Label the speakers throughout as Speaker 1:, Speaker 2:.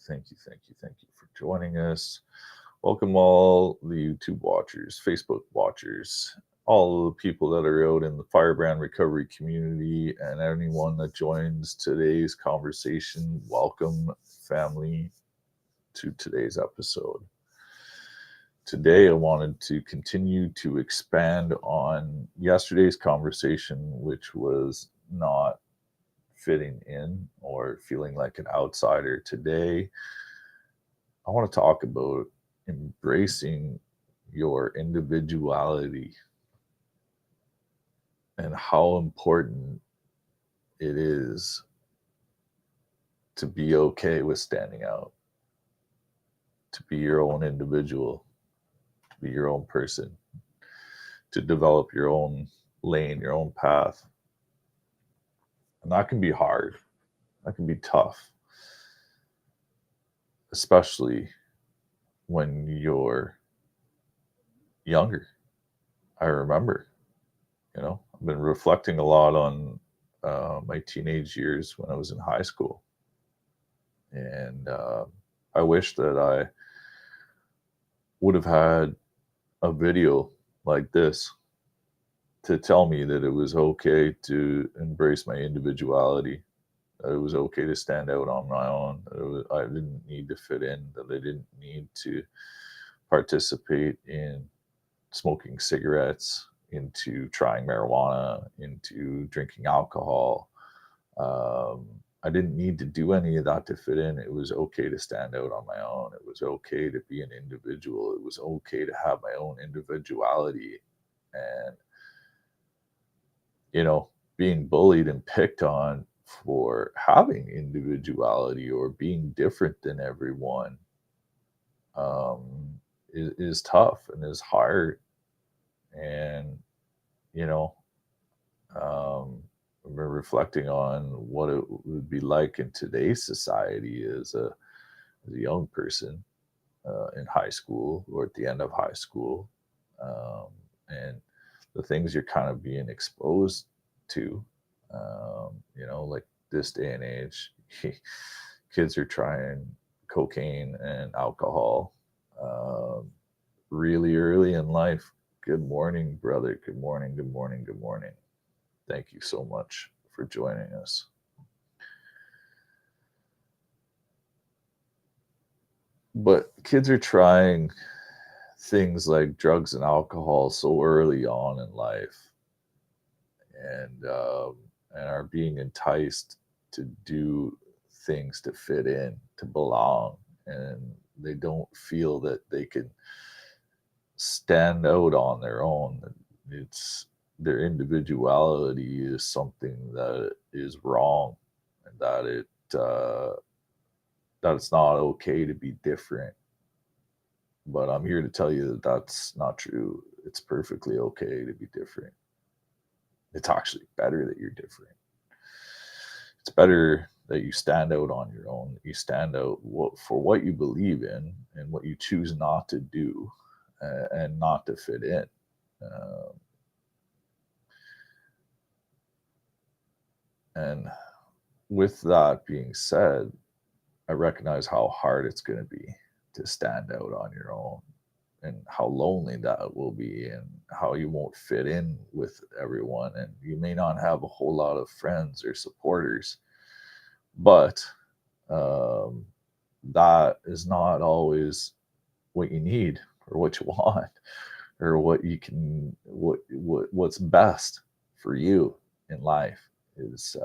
Speaker 1: Thank you for joining us. Welcome all the YouTube watchers, Facebook watchers, all the people that are out in the Firebrand recovery community, and anyone that joins today's conversation. Welcome, family, to today's episode. Today, I wanted to continue to expand on yesterday's conversation, which was not fitting in or feeling like an outsider. Today, I want to talk about embracing your individuality and how important it is to be okay with standing out, to be your own individual, to be your own person, to develop your own lane, your own path. And that can be hard, that can be tough, especially when you're younger. I remember, I've been reflecting a lot on my teenage years when I was in high school. And I wish that I would have had a video like this to tell me that it was okay to embrace my individuality, that it was okay to stand out on my own, that I didn't need to fit in, that I didn't need to participate in smoking cigarettes, into trying marijuana, into drinking alcohol. I didn't need to do any of that to fit in. It was okay to stand out on my own. It was okay to be an individual. It was okay to have my own individuality. And, being bullied and picked on for having individuality or being different than everyone um, is tough and is hard. And, you know, I've been reflecting on what it would be like in today's society as a young person in high school or at the end of high school, and the things you're kind of being exposed to. Like this day and age, kids are trying cocaine and alcohol really early in life. Good morning, brother. Good morning. Good morning. Good morning. Thank you so much for joining us. But kids are trying things like drugs and alcohol so early on in life, and are being enticed to do things to fit in, to belong, and they don't feel that they can stand out on their own. It's their individuality is something that is wrong, and that it's not okay to be different. But I'm here to tell you that that's not true. It's perfectly okay to be different. It's actually better that you're different. It's better that you stand out on your own, that you stand out for what you believe in and what you choose not to do, and not to fit in. Um, and with that being said, I recognize how hard it's going to be to stand out on your own, and how lonely that will be, and how you won't fit in with everyone, and you may not have a whole lot of friends or supporters. But um, that is not always what you need or what you want, or what you can what's best for you in life is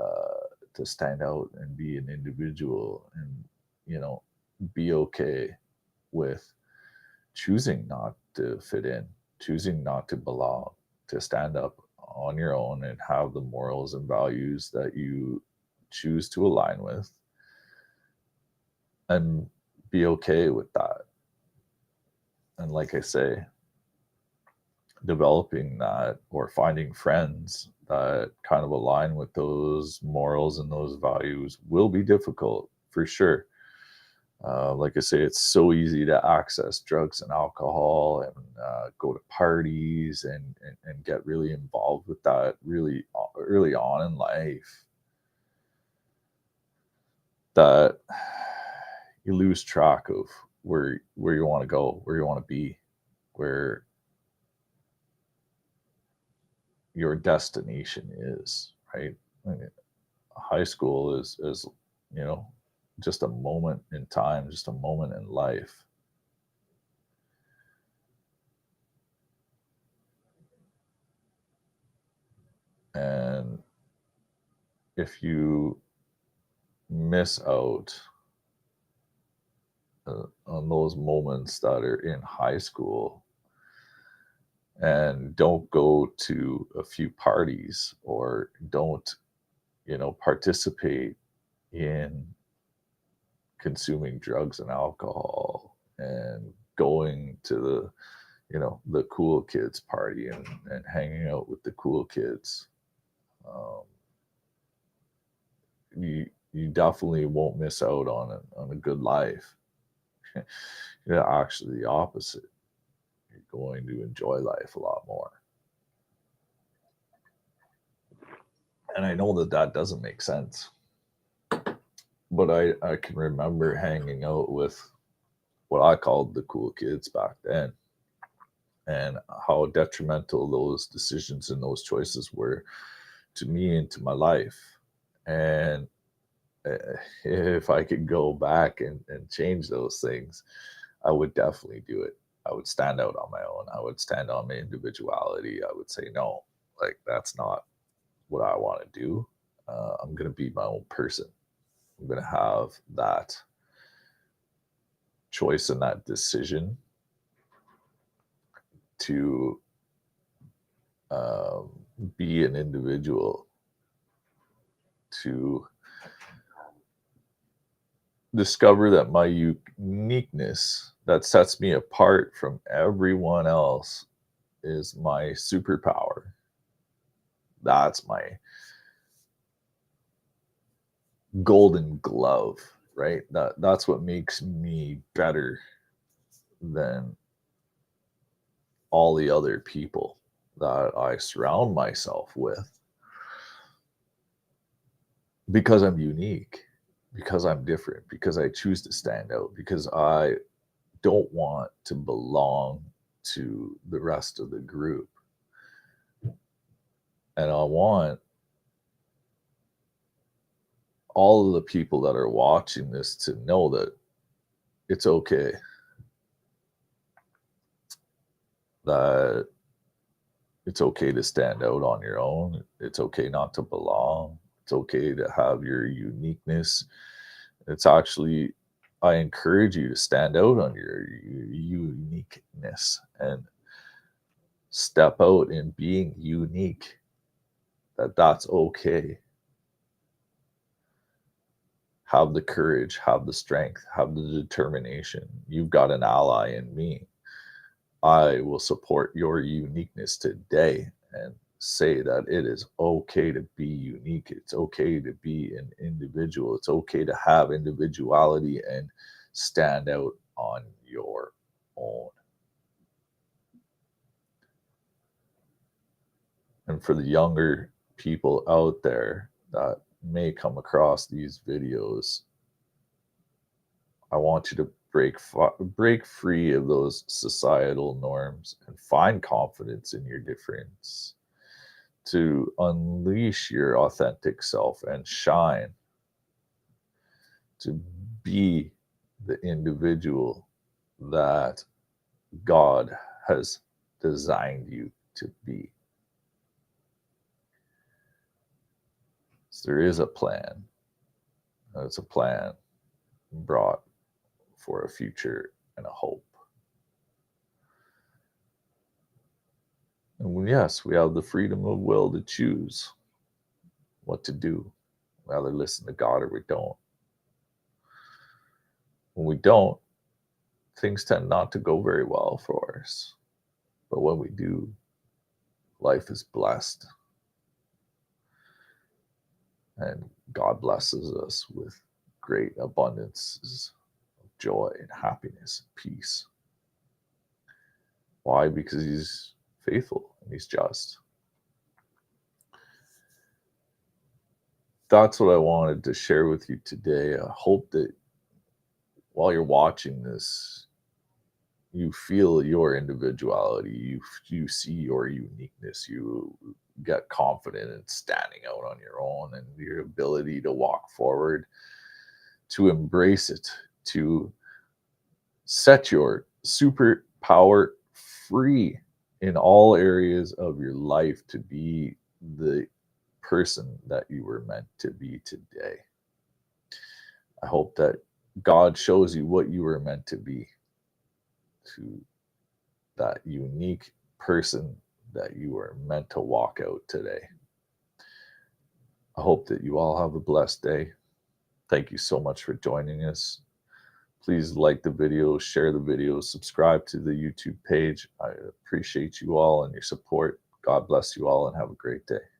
Speaker 1: to stand out and be an individual, and be okay with choosing not to fit in, choosing not to belong, to stand up on your own and have the morals and values that you choose to align with, and be okay with that. And like I say, developing that or finding friends that kind of align with those morals and those values will be difficult for sure. Like I say, it's so easy to access drugs and alcohol, and go to parties, and get really involved with that really early on in life, that you lose track of where you want to go, where you want to be, where your destination is, right? I mean, high school is you know, just a moment in time, just a moment in life. And if you miss out on those moments that are in high school and don't go to a few parties or don't, participate in consuming drugs and alcohol and going to the cool kids party and hanging out with the cool kids, um, you definitely won't miss out on a good life. Yeah, actually the opposite. You're going to enjoy life a lot more. And I know that that doesn't make sense, but I can remember hanging out with what I called the cool kids back then, and how detrimental those decisions and those choices were to me and to my life. And if I could go back and change those things, I would definitely do it. I would stand out on my own. I would stand on my individuality. I would say, no, like, that's not what I want to do. I'm going to be my own person. I'm going to have that choice and that decision to um, be an individual, to discover that my uniqueness that sets me apart from everyone else is my superpower. That's my golden glove, right? That's what makes me better than all the other people that I surround myself with, because I'm unique, because I'm different, because I choose to stand out, because I don't want to belong to the rest of the group. And I want all of the people that are watching this to know that it's okay, that it's okay to stand out on your own. It's okay not to belong. It's okay to have your uniqueness. It's actually, I encourage you to stand out on your uniqueness and step out in being unique, that's okay. Have the courage, have the strength, have the determination. You've got an ally in me. I will support your uniqueness today and say that it is okay to be unique. It's okay to be an individual. It's okay to have individuality and stand out on your own. And for the younger people out there that may come across these videos, I want you to break free of those societal norms and find confidence in your difference, to unleash your authentic self and shine, to be the individual that God has designed you to be. So there is a plan. It's a plan brought for a future and a hope. And yes, we have the freedom of will to choose what to do. We either listen to God or we don't. When we don't, things tend not to go very well for us. But when we do, life is blessed. And God blesses us with great abundances of joy and happiness and peace. Why? Because He's faithful and He's just. That's what I wanted to share with you today. I hope that while you're watching this, you feel your individuality, you see your uniqueness, you get confident in standing out on your own and your ability to walk forward, to embrace it, to set your superpower free in all areas of your life to be the person that you were meant to be today. I hope that God shows you what you were meant to be, to that unique person that you are meant to walk out today. I hope that you all have a blessed day. Thank you so much for joining us. Please like the video, share the video, subscribe to the YouTube page. I appreciate you all and your support. God bless you all and have a great day.